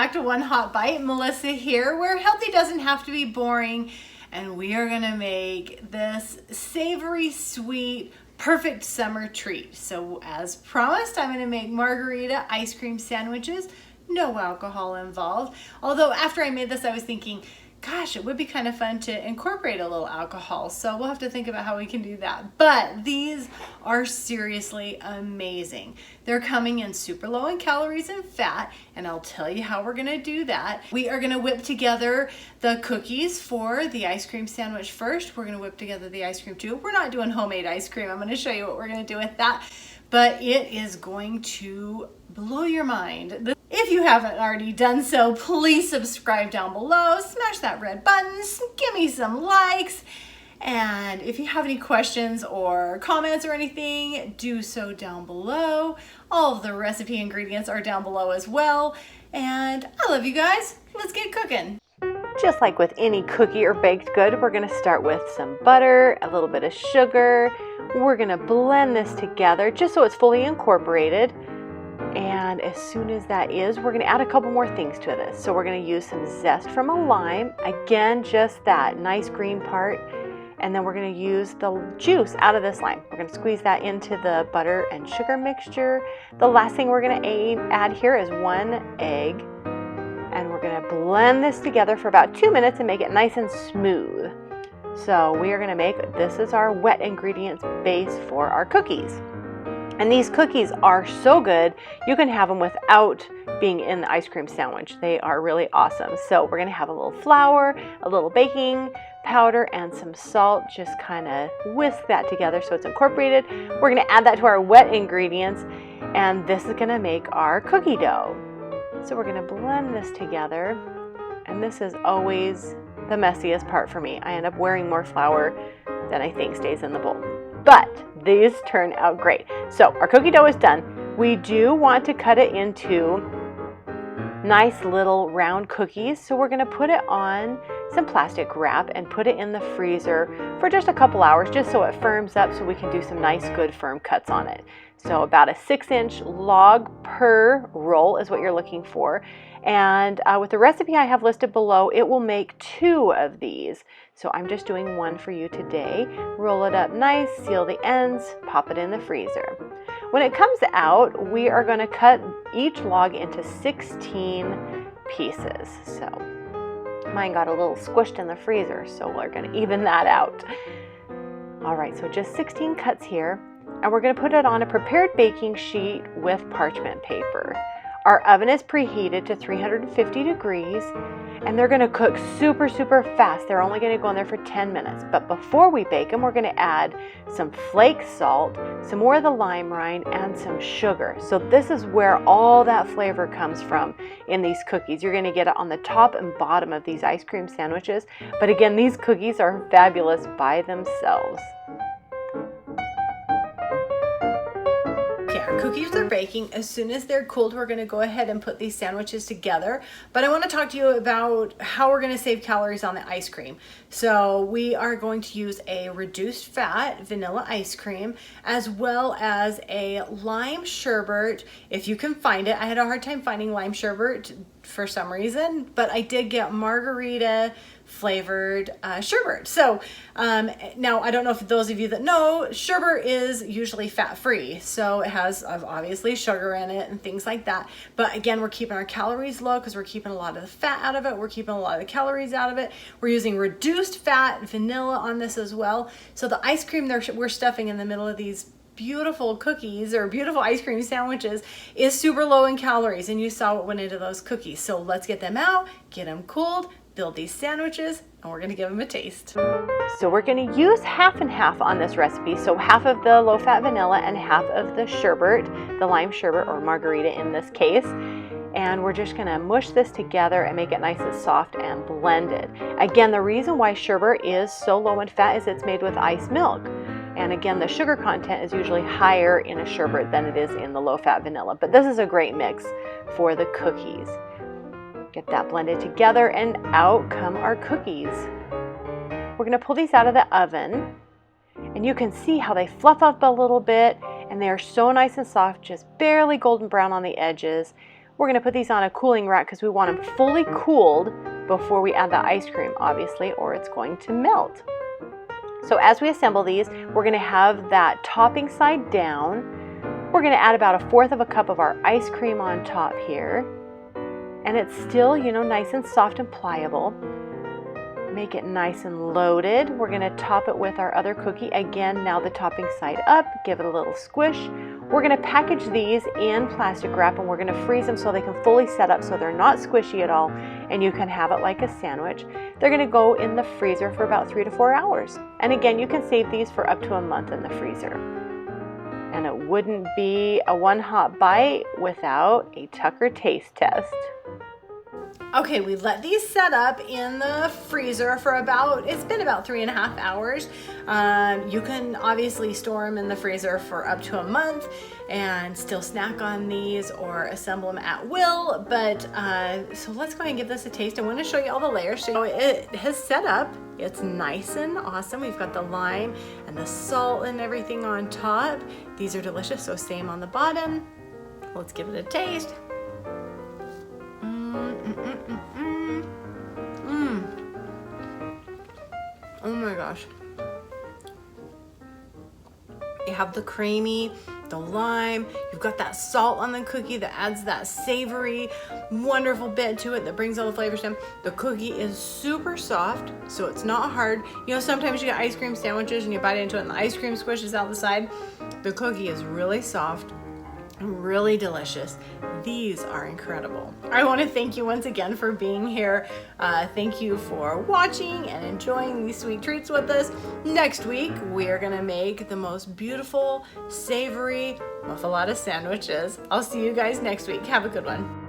back to One Hot Bite. Melissa here, where healthy doesn't have to be boring, and we are gonna make this savory, sweet, perfect summer treat. So as promised, I'm gonna make margarita ice cream sandwiches, no alcohol involved. Although after I made this, I was thinking, gosh, it would be kind of fun to incorporate a little alcohol. So we'll have to think about how we can do that. But these are seriously amazing. They're coming in super low in calories and fat, and I'll tell you how we're gonna do that. We are gonna whip together the cookies for the ice cream sandwich first. We're gonna whip together the ice cream too. We're not doing homemade ice cream. I'm gonna show you what we're gonna do with that. But it is going to blow your mind. If you haven't already done so, please subscribe down below, smash that red button, give me some likes, and if you have any questions or comments or anything, do so down below. All of the recipe ingredients are down below as well, and I love you guys. Let's get cooking. Just like with any cookie or baked good, we're going to start with some butter, a little bit of sugar. We're going to blend this together just so it's fully incorporated. And as soon as that is, we're going to add a couple more things to this. So we're going to use some zest from a lime. Again, just that nice green part. And then we're going to use the juice out of this lime. We're going to squeeze that into the butter and sugar mixture. The last thing we're going to add here is 1 egg. And we're going to blend this together for about 2 minutes and make it nice and smooth. So we are going to make, this is our wet ingredients base for our cookies. And these cookies are so good, you can have them without being in the ice cream sandwich. They are really awesome. So we're going to have a little flour, a little baking powder, and some salt. Just kind of whisk that together so it's incorporated. We're going to add that to our wet ingredients, and this is going to make our cookie dough. So we're going to blend this together, and this is always the messiest part for me. I end up wearing more flour than I think stays in the bowl. But these turn out great. So our cookie dough is done. We do want to cut it into nice little round cookies. So we're going to put it on some plastic wrap and put it in the freezer for just a couple hours, just so it firms up so we can do some nice, good, firm cuts on it. So about a 6-inch log per roll is what you're looking for. And with the recipe I have listed below, it will make 2 of these. So I'm just doing 1 for you today. Roll it up nice, seal the ends, pop it in the freezer. When it comes out, we are going to cut each log into 16 pieces. So mine got a little squished in the freezer, so we're going to even that out. All right, so just 16 cuts here, and we're going to put it on a prepared baking sheet with parchment paper. Our oven is preheated to 350 degrees, and they're going to cook super, super fast. They're only going to go in there for 10 minutes. But before we bake them, we're going to add some flake salt, some more of the lime rind, and some sugar. So this is where all that flavor comes from in these cookies. You're going to get it on the top and bottom of these ice cream sandwiches. But again, these cookies are fabulous by themselves. Our cookies are baking. As soon as they're cooled, we're going to go ahead and put these sandwiches together. But I want to talk to you about how we're going to save calories on the ice cream. So we are going to use a reduced fat vanilla ice cream, as well as a lime sherbet, if you can find it. I had a hard time finding lime sherbet for some reason, but I did get margarita flavored sherbet. So now I don't know if those of you that know, sherbet is usually fat-free, so it has obviously sugar in it and things like that. But again, we're keeping our calories low because we're keeping a lot of the fat out of it. We're keeping a lot of the calories out of it. We're using reduced fat vanilla on this as well. So the ice cream we're stuffing in the middle of these beautiful cookies or beautiful ice cream sandwiches is super low in calories, and you saw what went into those cookies. So let's get them out, get them cooled, build these sandwiches, and we're going to give them a taste. So we're going to use half and half on this recipe. So half of the low-fat vanilla and half of the sherbet, the lime sherbet or margarita in this case. And we're just going to mush this together and make it nice and soft and blended. Again, the reason why sherbet is so low in fat is it's made with ice milk. And again, the sugar content is usually higher in a sherbet than it is in the low-fat vanilla. But this is a great mix for the cookies. Get that blended together, and out come our cookies. We're going to pull these out of the oven, and you can see how they fluff up a little bit, and they are so nice and soft, just barely golden brown on the edges. We're going to put these on a cooling rack because we want them fully cooled before we add the ice cream, obviously, or it's going to melt. So as we assemble these, we're going to have that topping side down. We're going to add about 1/4 cup of our ice cream on top here. And it's still, nice and soft and pliable. Make it nice and loaded. We're going to top it with our other cookie. Again, now the topping side up, give it a little squish. We're going to package these in plastic wrap and we're going to freeze them so they can fully set up so they're not squishy at all and you can have it like a sandwich. They're going to go in the freezer for about 3 to 4 hours. And again, you can save these for up to a month in the freezer. And it wouldn't be a one hot bite without a Tucker taste test. Okay, we let these set up in the freezer for it's been about 3.5 hours. You can obviously store them in the freezer for up to a month and still snack on these or assemble them at will. But so let's go ahead and give this a taste. I want to show you all the layers. So it has set up. It's nice and awesome. We've got the lime and the salt and everything on top. These are delicious, so same on the bottom. Let's give it a taste. Oh my gosh. You have the creamy, the lime, you've got that salt on the cookie that adds that savory, wonderful bit to it that brings all the flavors in. The cookie is super soft, so it's not hard. Sometimes you get ice cream sandwiches and you bite into it and the ice cream squishes out the side. The cookie is really soft, really delicious. These are incredible. I want to thank you once again for being here. Thank you for watching and enjoying these sweet treats with us. Next week, we are going to make the most beautiful, savory muffaletta sandwiches. I'll see you guys next week. Have a good one.